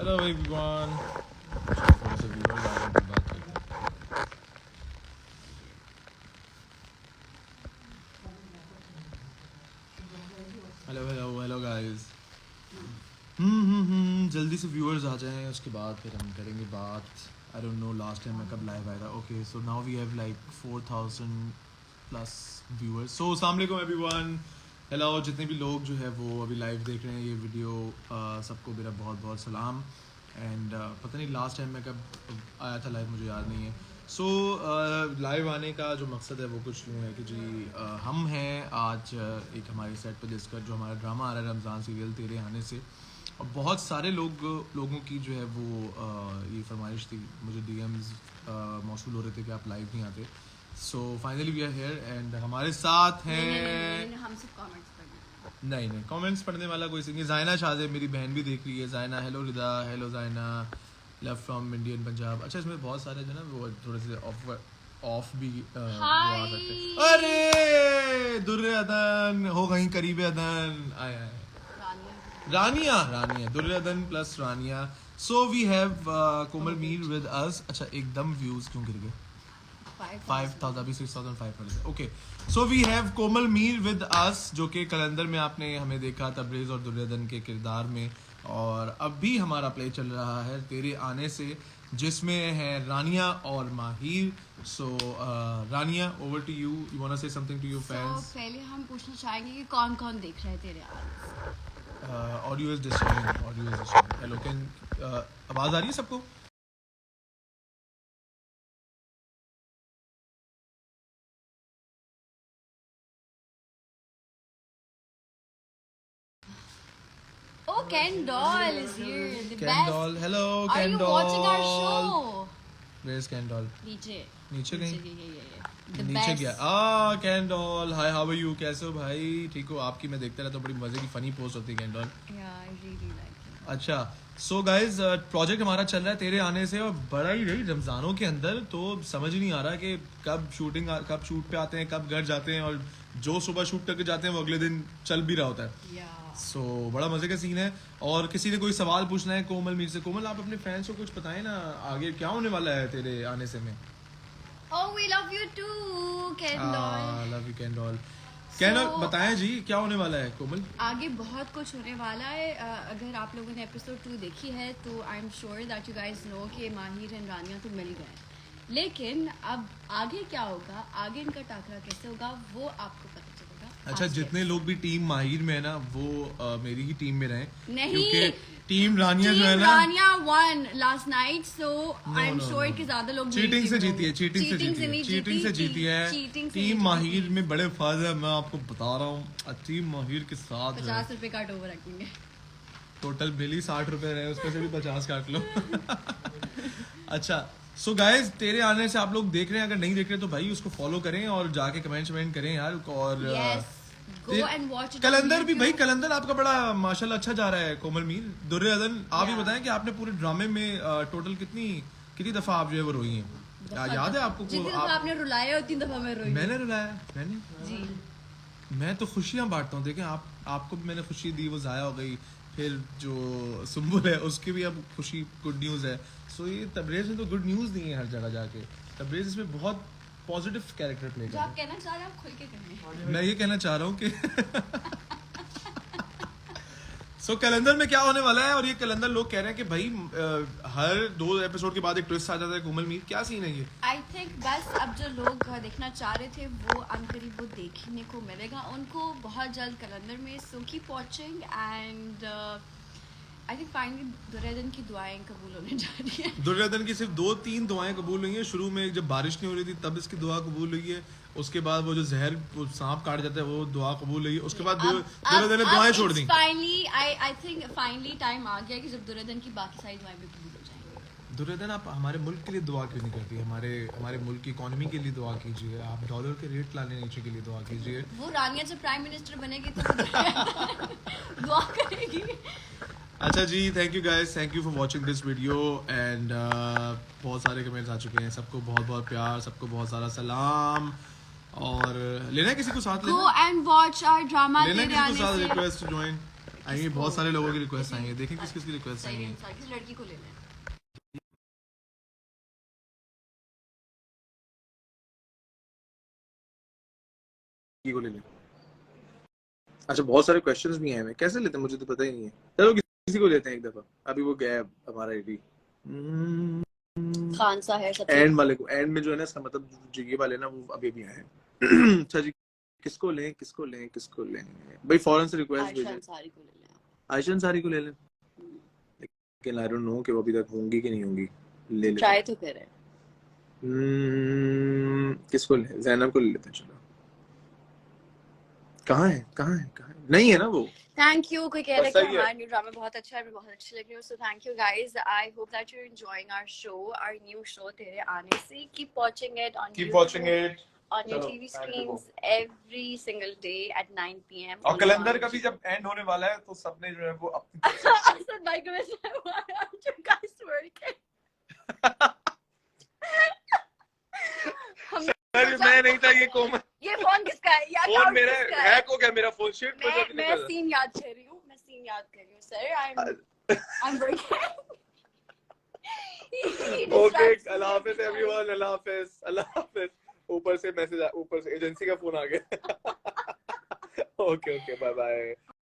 Hello everyone. थोड़े से viewers आ गए, बात करते हैं। Hello hello hello guys. जल्दी से व्यूअर्स आ जाएं, उसके बाद फिर हम करेंगे बात। I don't know last time मैं कब लाइव आया था। Okay, so now we have like 4000 plus viewers. So अस्सलाम वालेकुम एवरीवन। हेलो जितने भी लोग जो है वो अभी लाइव देख रहे हैं ये वीडियो, सबको मेरा बहुत बहुत सलाम। एंड पता नहीं लास्ट टाइम मैं कब आया था लाइव, मुझे याद नहीं है। सो लाइव आने का जो मकसद है वो कुछ यूँ है कि जी हम हैं आज एक हमारे सेट पे जिसका जो हमारा ड्रामा आ रहा है रमज़ान सीरियल तेरे आने से, और बहुत सारे लोगों की जो है वो ये फरमाइश थी, मुझे डीएम्स मौसूल हो रहे थे कि आप लाइव नहीं आते। So finally we are here and हमारे साथ हैं हम सब कमेंट्स पढ़ने। नहीं कमेंट्स पढ़ने वाला कोई नहीं। ज़ायना शाहज़ेब मेरी बहन भी देख रही है। Zaina hello, Rida hello, Zaina love from Indian Punjab. अच्छा इसमें बहुत सारे जो ना वो थोड़े से ऑफ भी वो आ सकते हैं। अरे दुर्रे अदन हो कहीं करीबे अदन आया है। Rania Duryodhan plus Rania. So we have Komal Mir with us. अच्छा एकदम व्यूज क्यों गिर गए? 5000 अभी 6500। Okay, so we have Komal Mir with us जो कि कलंदर में आपने हमें देखा तबरेज और दुर्योधन के किरदार में, और अब भी हमारा प्ले चल रहा है तेरे आने से जिसमें है रानिया और Mahir. So Rania over to you, you want to say something to your fans? पहले हम पूछना चाहेंगे कि कौन कौन देख रहे हैं तेरे आने। Audio is disturbing. Hello can आवाज आ रही है सबको? Oh, Ken Doll is here. The Ken best. Doll, hello Are Ken you Doll. watching our show? Where is Ken Doll? नीचे कहीं? The नीचे best. गया। Ken Doll, hi, how are you? कैसे हो भाई? ठीक हो? आपकी मैं देखता रहता हूँ, बड़ी मजे की फनी पोस्ट होती है Ken Doll। Yeah, I really like it. अच्छा, सो गाइज प्रोजेक्ट हमारा चल रहा है तेरे आने से, और बड़ा ही रही रमजानों के अंदर, तो समझ ही नहीं आ रहा कि कब शूट पे आते हैं, कब घर जाते हैं, और जो सुबह शूट करके जाते हैं वो अगले दिन चल भी रहा होता है। Yeah. सो बड़ा मजे का सीन है। और किसी ने कोई सवाल पूछना है कोमल मीर से। कोमल आप अपने फैंस को कुछ बताएं ना, आगे क्या होने वाला है तेरे आने से में? Oh, we love you too, Ken Doll. Love you can doll. Can doll बताएं जी क्या होने वाला है कोमल? आगे बहुत कुछ होने वाला है। अगर आप लोगों ने एपिसोड 2 देखी है तो I am sure that you guys know कि माहिर एंड रानिया तो मिल गए, लेकिन अब आगे क्या होगा, आगे इनका टाकरा कैसे होगा वो आपको पता चलेगा। अच्छा, जितने लोग भी टीम माहिर में है ना वो मेरी ही टीम में रहे, नहीं, क्योंकि टीम रानिया जो है ना, Rania won last night, so I am sure कि ज्यादा लोग चीटिंग से जीती है। टीम माहिर में बड़े फायदे हैं, मैं आपको बता रहा हूँ। टीम माहिर के साथ 50 रुपए काट ओवर रखेंगे। टोटल बिल ही 60 रुपए रहे, उसमें से भी 50 काट लो। अच्छा, सो गाइज तेरे आने से आप लोग देख रहे हैं, अगर नहीं देख रहे तो भाई उसको फॉलो करें और जाके कमेंट करें यार। और Go and watch it. कलंदर भी भाई, कलंदर आपका बड़ा माशाल्लाह अच्छा जा रहा है कोमल मीर। दुर्योधन आप ही बताएं कि आपने पूरे ड्रामे में टोटल कितनी दफा आप जो है वो रोई हैं? याद है आपको? जितनी दफा आपने रुलाया उतनी दफा मैं रोई। मैंने रुलाया? मैंने जी, मैं तो खुशियां बांटता हूँ। देखें आपको भी मैंने खुशी दी, वो जाया हो गई। फिर जो सुम्बुल है उसकी भी अब खुशी गुड न्यूज़ है। सो ये तबरेज ने तो गुड न्यूज़ दी है हर जगह जाके। तबरेज इसमें बहुत पॉजिटिव कैरेक्टर प्ले कर रहा है। आप कहना चाह रहे हैं आप खुल के कहें। मैं ये कहना चाह रहा हूँ कि सो कैलेंडर में क्या होने वाला है, और ये कैलेंडर लोग कह रहे हैं कि भाई हर 2 एपिसोड के बाद एक ट्विस्ट आ जाता है। कोमल मीर क्या सीन है ये? आई थिंक बस अब जो लोग देखना चाह रहे थे वो अनकरीब वो देखने को मिलेगा उनको बहुत जल्द कैलेंडर में। So keep watching and I think finally Duryodhan की दुआएं कबूल होने जा रही है। दुर्योधन की सिर्फ 2-3 दुआएं कबूल हुई हैं। शुरू में जब बारिश नहीं हो रही थी तब इसकी दुआ कबूल हुई है। उसके बाद वो जो जहर वो सांप काट जाता है वो दुआ कबूल हुई है। उसके बाद दुर्योधन ने दुआएं छोड़ दी। Finally I think finally time आ गया कि जब दुर्योधन की बाकी सारी दुआएं भी कबूल हो जाएंगी। दुर्योधन आप हमारे मुल्क के लिए दुआ क्यों नहीं करती? हमारे मुल्क की इकोनॉमी के लिए दुआ कीजिए। आप डॉलर के रेट लाने नीचे के लिए दुआ कीजिए। वो रानिया जब प्राइम मिनिस्टर बनेगी तो दुआ करेगी। अच्छा जी, thank you guys, thank you for watching this video and बहुत सारे कमेंट्स आ चुके हैं। सबको बहुत बहुत प्यार, सबको बहुत सारा सलाम। और लेना है किसी को साथ, Go and watch our drama लेना है तेरे किसी आने को साथ, से। Request to join. आएंगे, बहुत सारे लोगों की रिक्वेस्ट आएंगे, देखें किस किस की रिक्वेस्ट सही आएंगी। आंसर, किस लड़की को ले लें? को ले लें। अच्छा बहुत सारे क्वेश्चंस भी आए हैं, कैसे लेते हैं मुझे तो पता ही नहीं है। चलो किसी को लेते हैं एक दफा, अभी वो गया है हमारा एडी। खान सा है सबसे एंड वाले को, एंड में जो है ना, इसका मतलब जो ये वाले ना वो अभी अभी आए हैं। अच्छा जी, किसको लें किसको लें किसको लें भाई, फौरन से रिक्वेस्ट आयशा भेजें। अंसारी को ले लें। आयशा अंसारी को ले लें, लेकिन आई डोंट नो कि वो अभी तक होंगी कि नहीं होंगी। ले लेते ट्राई तो करें। किसको लें? ज़ैनब को ले लेते हैं। चलो कहाँ है कहाँ है कहाँ है? नहीं है ना वो। Thank you. कोई कह रहा है बस कि सही है। हमारा न्यू ड्रामा बहुत अच्छा है, मैं बहुत अच्छी लग रही हूँ। So thank you guys, I hope that you are enjoying our show, our new show तेरे आने से। Keep watching it on keep watching it on your TV screens every single day at 9 p.m. और calendar का भी जब and होने वाला है तो सबने जो है वो अपनी Asad bhai ko main why aren't you guys working? अरे मैं नहीं था, ये कोमल। ये फोन किसका है? ये फोन अकाउंट मेरा किसका है? हैक हो गया, मेरा फोन शिट हो जाती मैं सीन याद कर रही हूँ, सर I'm working. ओके अल्लाह हाफिज़ एवरीवन, अल्लाह हाफिज़ अल्लाह हाफिज़। ऊपर से मैसेज, ऊपर से एजेंसी का फोन आ गया। Okay bye bye.